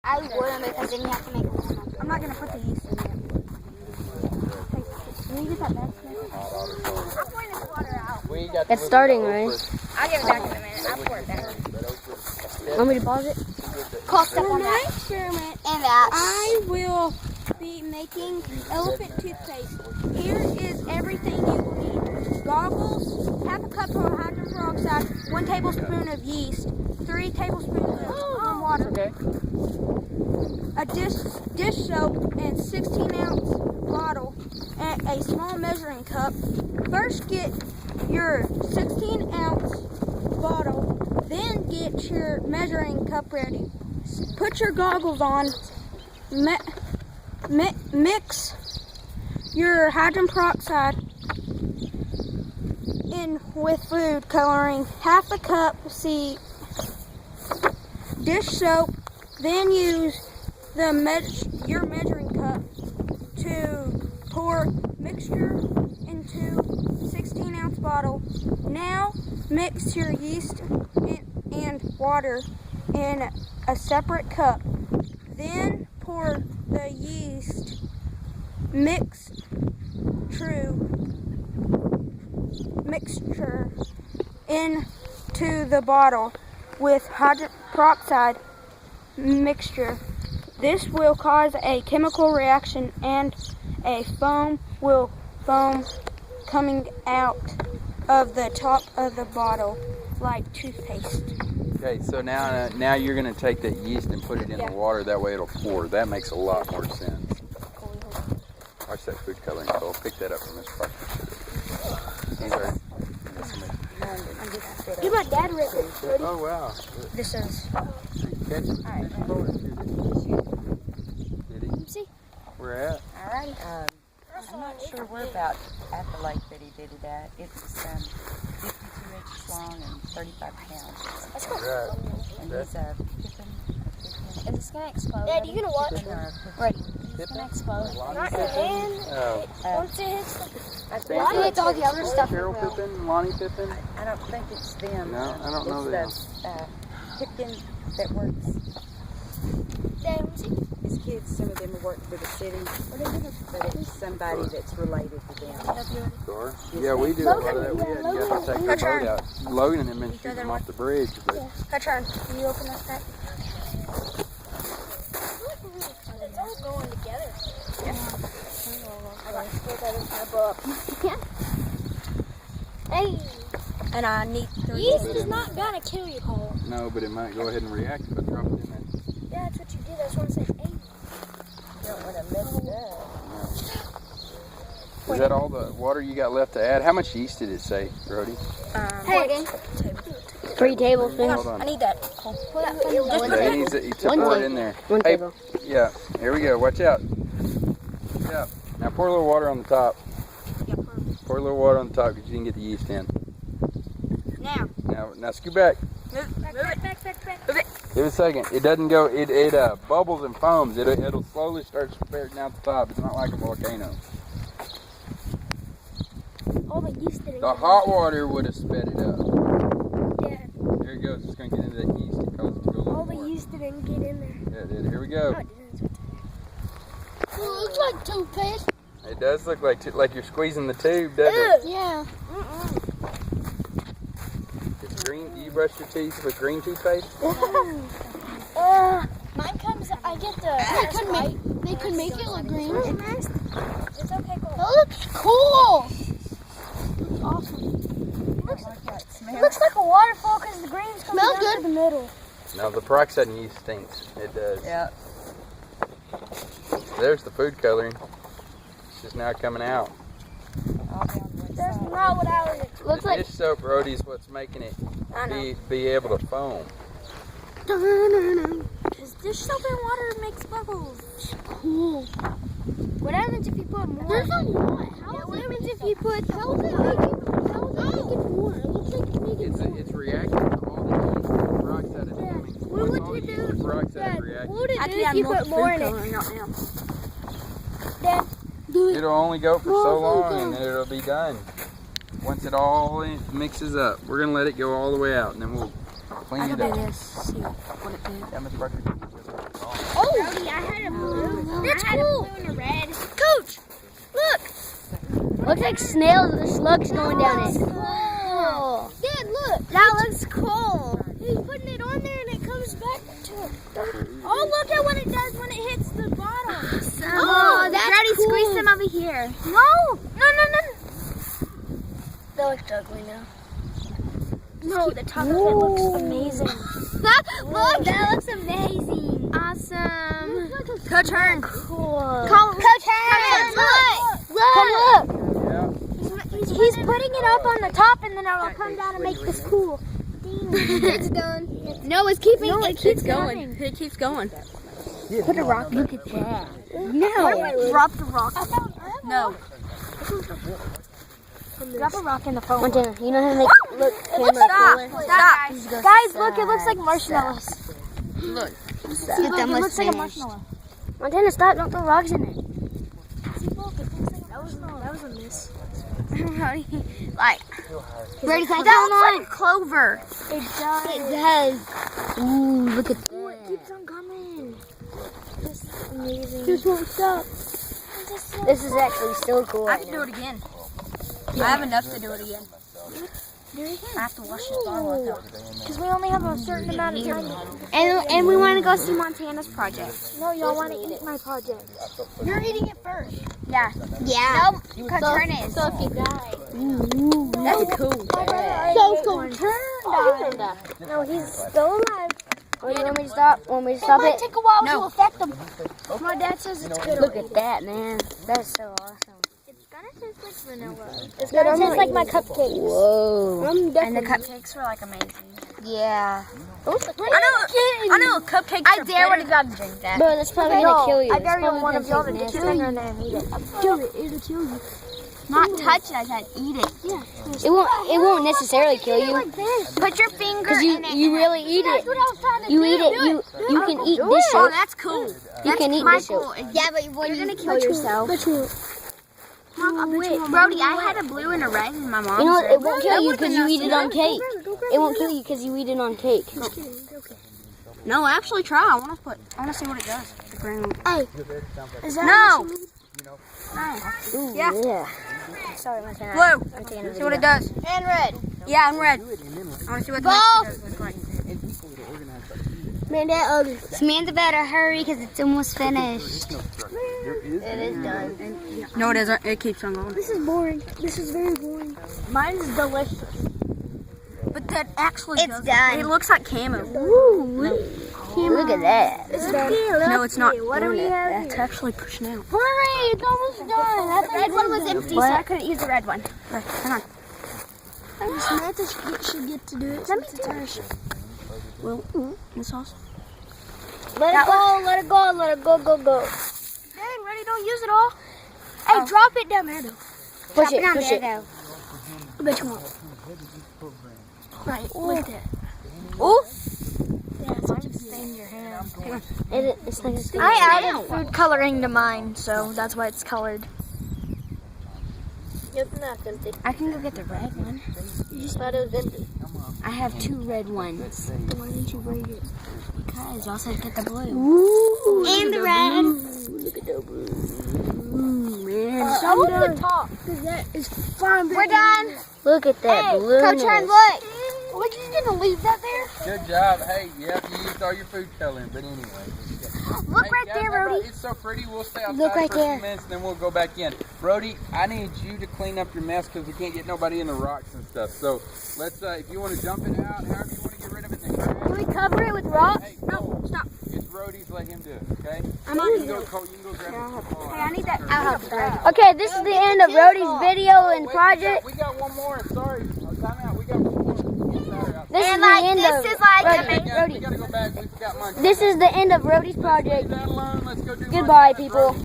I wouldn't because then you have to make one. I'm not going to put the yeast in there. Can you get that back? I'm pouring this water out. It's starting, right? I'll give it back in a minute. I'll pour it back. Want me to pause it? Call step on my experiment, and I will be making elephant toothpaste. Here is everything you will need: goggles, half a cup of hydrogen peroxide, 1 tablespoon of yeast, 3 tablespoons of warm water, a dish soap, and 16-ounce bottle, and a small measuring cup. First, get your 16-ounce bottle. Then get your measuring cup ready. Put your goggles on. Mix your hydrogen peroxide in with food coloring. Half a cup dish soap. Then use your measuring cup to pour mixture into 16-ounce bottle. Now mix your yeast and water in a separate cup. Then pour the yeast mixture into the bottle with hydrogen peroxide mixture. This will cause a chemical reaction and a foam coming out of the top of the bottle like toothpaste. Okay, so now you're going to take that yeast and put it in the water. That way it'll pour. That makes a lot more sense. Watch that food coloring. So I'll pick that up from this process. You my dad written. Oh wow. This is. Did he? See? Where at? All right. I'm not sure where about at the lake that he did it at. It was 52 inches long and 35 pounds. Let's go. And he's a pippin. Is this gonna explode? Dad, you gonna watch? Ready? It's gonna explode. Not your hand. Once it hits, once it hits all the other stuff. Carol Pippin, Lonnie Pippin. I don't think it's them. No, I don't know them. It's the Pippin that works. Dad, let me see. His kids, some of them work for the city, but it's somebody that's related to them. Sure. Yeah, we do a lot of that. We had to go take the boat out. Logan and them been shooting them off the bridge. But Her turn. Can you open that pack? It's all going together. Yeah. Hey. And I need yeast is not gonna kill you, Cole. no, but it might go ahead and react if I drop it in there. Yeah, that's what you did. That's what I said. Hey. You don't want to mess it up. Is that all the water you got left to add? How much yeast did it say, Brody? Hey. 3 tablespoons. Hold on. I need that. Cole. Pull that from Yeah, he took One more table. in there. One Hey, table. yeah, here we go. Watch out. Yeah. Now pour a little water on the top. Pour a little water on the top because you didn't get the yeast in. Now scoot back. Back. Give it a second. It doesn't go. It bubbles and foams. It'll slowly start spurting out the top. It's not like a volcano. All the yeast didn't The hot water would have sped it up. Yeah. There it goes. It's going to get into that yeast and cause it to go a little All the more. yeast didn't get in there. Yeah, it did. Here we go. It looks like toothpaste. It does look like you're squeezing the tube, doesn't it? Yeah. It's green. Do you brush your teeth with green toothpaste? Mine comes. I get the. They could make it look green. It's okay. Cool. That looks cool. Looks awesome. It looks like a waterfall because the green's coming down to the middle. No, the peroxide in yeast stinks. It does. Yeah. There's the food coloring. It's just now coming out. That's not what I was expecting. The dish soap, Brody, is what's making it be able to foam. Because dish soap and water makes bubbles. Cool. What happens if you put more? There's a lot. What happens if you put? How is it making more? It looks like it's making more. It's reacting to all the yeast. The peroxide is coming. What would All you the do? yeast, the peroxide is reacting. What would it do if you put more in it? Dad, do it. It'll only go for so long and then it'll be done. Once it all mixes up, we're going to let it go all the way out and then we'll clean it up. See what it did. How much butter? Oh, That's cool. Blue and a red. Coach, look. Looks like snails or slugs going down it. Cool. Dad, look. That looks cool. He's putting it on there and it comes back to it. Oh, look at what it does when it hits the bottom. Oh, that's Brody, cool. squeeze them over here. No. That looks ugly now. No, the top of it looks amazing. Look, that looks amazing. Awesome. Coach Hearn. Cool. Coach Hearn. Look. Yeah. He's putting it up on the top and then it'll come down and make this cool. It's done. No, it's keeping. No, it keeps going. It keeps going. Put a rock. Look at that. No. Drop the rock. No. Drop a rock in the phone. Montana, you know how to make look camera Stop. cooler? Stop. Guys, look, it looks like marshmallows. Look. See, look, it looks like a marshmallow. Montana, stop! Don't throw rocks in it. See, look, it looks like that was a miss. Like. Ready, That looks like clover. It does. It does. Ooh, look at Ooh, it that. keeps on coming. This is amazing. Just won't stop. This is actually so cool. I Right can now. do it again. I have enough to do it again. I have to wash this arm with it. Because we only have a certain amount of time. And we want to go see Montana's project. No, y'all want to eat my project. You're eating it first. Yeah. Yeah. No, because Turn is. So if you die. That's cool. So Turn died. No, he's still alive. Oh, you want me to stop? Want me to It stop might it? take a while No. to affect them. My dad says it's good. Look at that, man. That's so awesome. It's gonna taste like vanilla. It's gonna taste like my cupcakes. Whoa. I'm And the cupcakes were like amazing. Yeah. I know cupcakes I are dare one better. of y'all to drink that. Bro, that's probably gonna kill you. I That's dare probably one of y'all to gonna get your taste finger in there and eat it. Kill it. It'll kill you. Not touch it, I said eat it. It won't necessarily kill you. Put your finger Cause in it. you really eat it. That's what I was trying to You do. eat it. You can eat this Oh, shape. that's cool. You can eat this shape. Yeah, but when you're gonna kill yourself. Brody, I had a blue and a red in my mom's You know what? It room. won't kill you because you eat it on cake. It won't kill you because you eat it on cake. No, actually try. I want to see what it does. The green. Hey, is that No. Ooh, Yeah. yeah. Sorry, Montana. Blue. See what it does. And red. Yeah, and red. I want to see what the Both. next does. Like. Man, that ugly. Samantha better hurry because it's almost finished. It is done. No, it isn't. It keeps on going. This is boring. This is very boring. Mine's delicious. But that actually It's does. done. It looks like camo. Look at that. It's done. No, it's not. What do we have That's here? actually pushing out. Hooray! It's almost done. That red one was empty, so I couldn't use the red one. Right, hang on. Samantha should get to do it. Let me do it. Well, this sauce. Let it go. Let it go. Let it go. Go. Dang, ready? Don't use it all. Hey, drop it down there, though. Push it. down Push there, it. though. Which one? Right, like that. Oh, Yeah, it's like just stay in your hand. It's like a I added food coloring to mine, so that's why it's colored. It's not empty. I can go get the red one. You just thought it was empty. I have 2 red ones. Why didn't you bring it? Because y'all said get the blue. Ooh, And the red. look at that blue. Show the top, because that is fine. We're done. Look at that Hey, blueness. Coach Hearn, look. We're just gonna leave that there. Good job. Hey, yep, you used all your food coloring, but anyway. Look Hey, right guys, there, how about- Brody. It's so pretty. We'll stay outside Look right for a few there. minutes, and then we'll go back in. Brody, I need you to clean up your mess because we can't get nobody in the rocks and stuff. So let's, if you want to dump it out, however you want to get rid of it, then go ahead. Can we cover it with rocks? Hey, no, stop. It's Brody's. Let him do it. Okay. I'm on You it. can go, Cole. You can go grab it. Hey, I need that. I'll help you grab it. Okay, this is the end of Rhodey's video and Wait, project. We got one more. Sorry. Time out. We got one more. Sorry. This is And the like, end this of is like Rhodey. a Hey, guys, we Rhodey. gotta go back. We forgot mine. This is the end of Rhodey's project. Leave that alone. Let's go do Goodbye, Montana's people. Brody.